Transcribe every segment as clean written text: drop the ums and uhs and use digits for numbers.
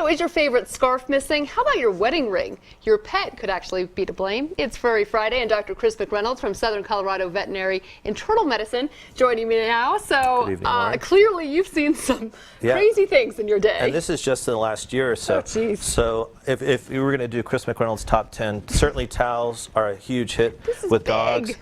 is your favorite scarf missing? How about your wedding ring? Your pet could actually be to blame. It's Furry Friday, and Dr. Chris Mcreynolds from Southern Colorado Veterinary Internal Medicine joining me now. So Good evening, clearly you've seen some crazy things in your day. And this is just in the last year or so. Oh, geez. So if you were going to do Chris Mcreynolds' top 10, certainly towels are a huge hit with dogs.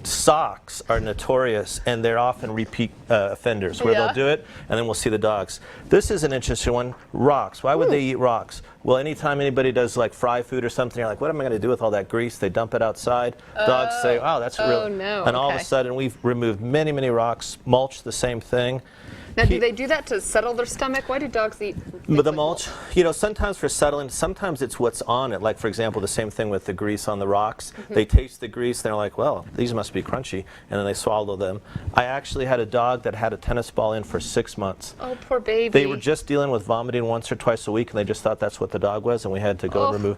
Socks are notorious, and they're often repeat offenders, where they'll do it, and then we'll see the dogs. This is an interesting one. Rocks. Why would they eat rocks? Well, anytime anybody does like fry food or something, you're like, what am I going to do with all that grease? They dump it outside. Dogs say, oh, that's real. No. And all of a sudden, we've removed many, many rocks. Mulch, the same thing. Now, do they do that to settle their stomach? Why do dogs eat But the mulch, you know, sometimes for settling, sometimes it's what's on it. Like, for example, the same thing with the grease on the rocks. They taste the grease, they're like, well, these must be crunchy, and then they swallow them. I actually had a dog that had a tennis ball in for 6 months. Oh, poor baby. They were just dealing with vomiting once or twice a week, and they just thought that's what the dog was, and we had to go and remove.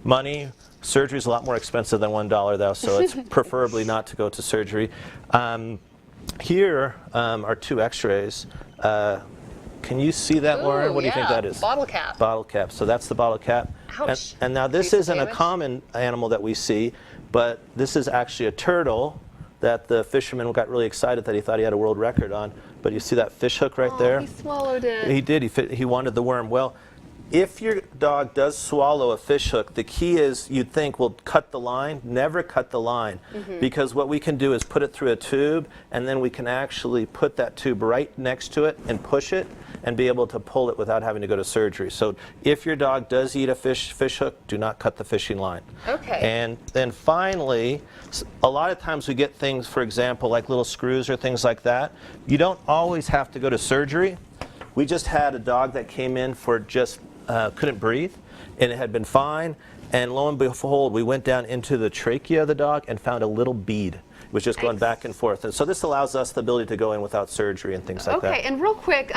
Money, surgery is a lot more expensive than $1 though, so it's preferably not to go to surgery. Here are 2 x-rays. Can you see that, Lauren? What do you think that is? Bottle cap. Bottle cap. So that's the bottle cap. Ouch. And now this isn't a common animal that we see, but this is actually a turtle that the fisherman got really excited that he thought he had a world record on. But you see that fish hook right there? He swallowed it. He did. He wanted the worm. Well, if your dog does swallow a fish hook, the key is, you'd think, well, cut the line. Never cut the line, because what we can do is put it through a tube, and then we can actually put that tube right next to it and push it and be able to pull it without having to go to surgery. So if your dog does eat a fish hook, do not cut the fishing line. Okay. And then finally, a lot of times we get things, for example, like little screws or things like that. You don't always have to go to surgery. We just had a dog that came in for just couldn't breathe, and it had been fine, and lo and behold, we went down into the trachea of the dog and found a little bead. It was just going back and forth, and so this allows us the ability to go in without surgery and things like that. Okay, and real quick,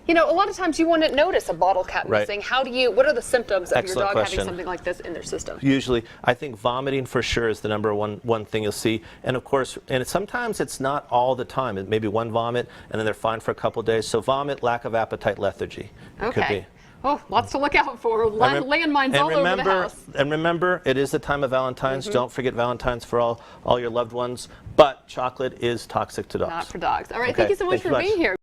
you know, a lot of times you wouldn't notice a bottle cap missing. What are the symptoms of your dog having something like this in their system? Usually, I think vomiting for sure is the number one thing you'll see. And of course, and sometimes it's not all the time. It may be one vomit, and then they're fine for a couple days. So vomit, lack of appetite, lethargy. It could be. Oh, lots to look out for. Landmines all over the house. And remember, it is the time of Valentine's. Don't forget Valentine's for all your loved ones. But chocolate is toxic to dogs. Not for dogs. All right, thank you so much for being here.